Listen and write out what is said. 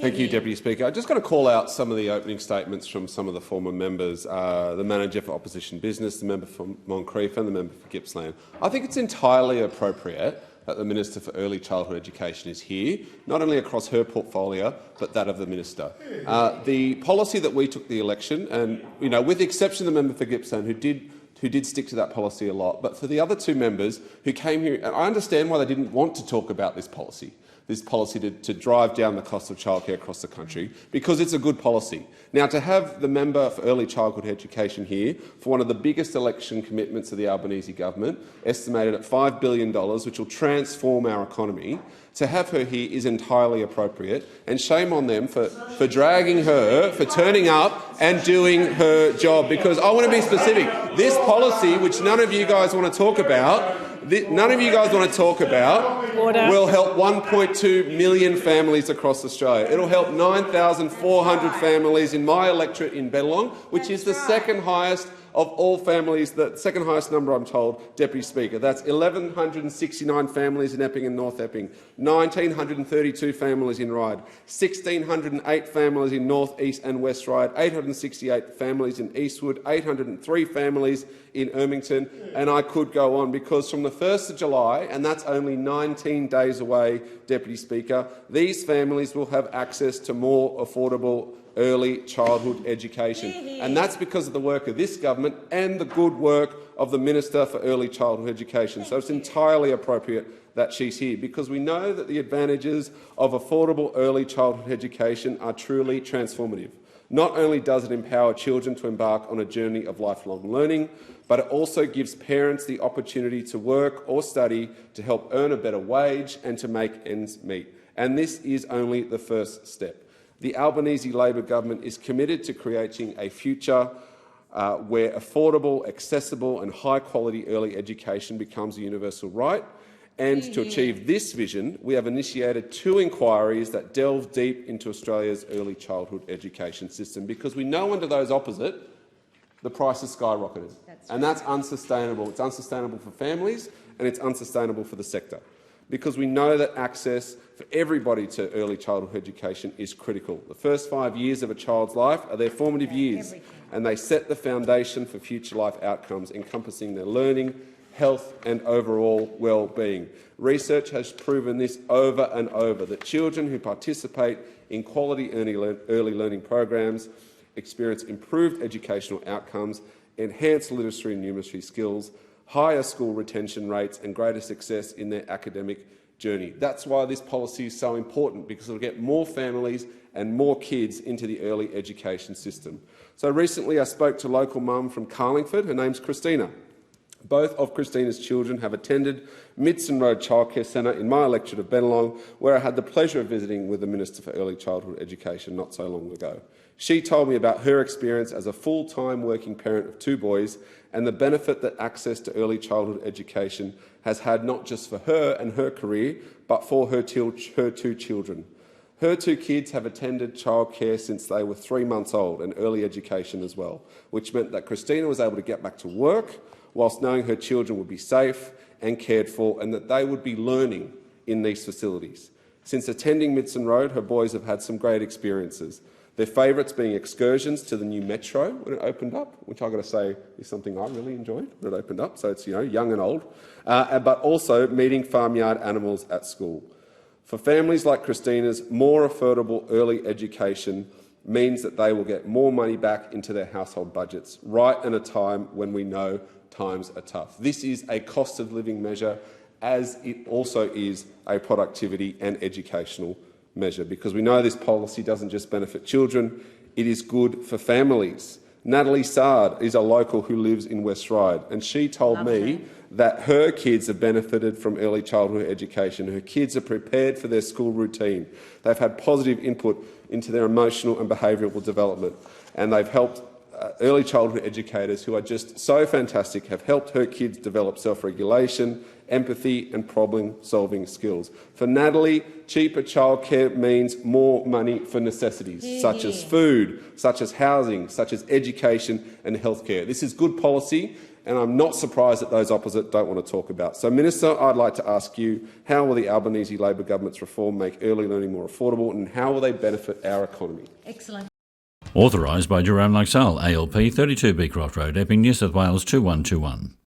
Thank you, Deputy Speaker. I just got to call out some of the opening statements from some of the former members, the Manager for Opposition Business, the member for Moncrieff and the member for Gippsland. I think it's entirely appropriate that the Minister for Early Childhood Education is here, not only across her portfolio but that of the Minister. The policy that we took the election, and with the exception of the member for Gippsland, who did stick to that policy a lot, but for the other two members who came here, and I understand why they didn't want to talk about this policy to drive down the cost of childcare across the country, because it's a good policy. Now, to have the member for early childhood education here for one of the biggest election commitments of the Albanese government, estimated at $5 billion, which will transform our economy, to have her here is entirely appropriate, and shame on them for dragging her, for turning up and doing her job. Because I want to be specific. This policy, which none of you guys want to talk about, will help 1.2 million families across Australia. It'll help 9,400 families in my electorate in Bennelong, which is the second highest of all families, the second highest number, I'm told, Deputy Speaker. That's 1,169 families in Epping and North Epping, 1,932 families in Ryde, 1,608 families in North, East and West Ryde, 868 families in Eastwood, 803 families in Ermington, and I could go on, because from the 1st of July, and that's only 19 days away, Deputy Speaker, these families will have access to more affordable early childhood education. And that's because of the work of this government and the good work of the Minister for Early Childhood Education. So it's entirely appropriate that she's here, because we know that the advantages of affordable early childhood education are truly transformative. Not only does it empower children to embark on a journey of lifelong learning, but it also gives parents the opportunity to work or study to help earn a better wage and to make ends meet. And this is only the first step. The Albanese Labor government is committed to creating a future where affordable, accessible and high-quality early education becomes a universal right. And to achieve this vision, we have initiated 2 inquiries that delve deep into Australia's early childhood education system, because we know under those opposite, the price has skyrocketed. That's unsustainable. It's unsustainable for families and it's unsustainable for the sector, because we know that access for everybody to early childhood education is critical. The first 5 years of a child's life are their formative years, and they set the foundation for future life outcomes encompassing their learning, health and overall well-being. Research has proven this over and over, that children who participate in quality early learning programs experience improved educational outcomes, enhanced literacy and numeracy skills, higher school retention rates and greater success in their academic journey. That's why this policy is so important, because it will get more families and more kids into the early education system. So recently I spoke to a local mum from Carlingford. Her name's Christina. Both of Christina's children have attended Midson Road Childcare Centre in my electorate of Bennelong, where I had the pleasure of visiting with the Minister for Early Childhood Education not so long ago. She told me about her experience as a full-time working parent of 2 boys and the benefit that access to early childhood education has had, not just for her and her career, but for her 2 children. Her 2 kids have attended childcare since they were 3 months old, and early education as well, which meant that Christina was able to get back to work whilst knowing her children would be safe and cared for, and that they would be learning in these facilities. Since attending Midson Road, her boys have had some great experiences. Their favourites being excursions to the new metro when it opened up, which I've got to say is something I really enjoyed when it opened up, so it's young and old, but also meeting farmyard animals at school. For families like Christina's, more affordable early education means that they will get more money back into their household budgets, right at a time when we know times are tough. This is a cost of living measure, as it also is a productivity and educational measure, because we know this policy doesn't just benefit children, it is good for families. Natalie Sard is a local who lives in West Ryde, and she told me that her kids have benefited from early childhood education. Her kids are prepared for their school routine. They've had positive input into their emotional and behavioural development, and they've helped early childhood educators who are just so fantastic have helped her kids develop self-regulation, empathy and problem-solving skills. For Natalie, cheaper childcare means more money for necessities such as food, such as housing, such as education and healthcare. This is good policy, and I'm not surprised that those opposite don't want to talk about. So, Minister, I'd like to ask you, how will the Albanese Labor government's reform make early learning more affordable, and how will they benefit our economy? Excellent. Authorised by Jerome Laxale, ALP 32 Beecroft Road, Epping, New South Wales 2121.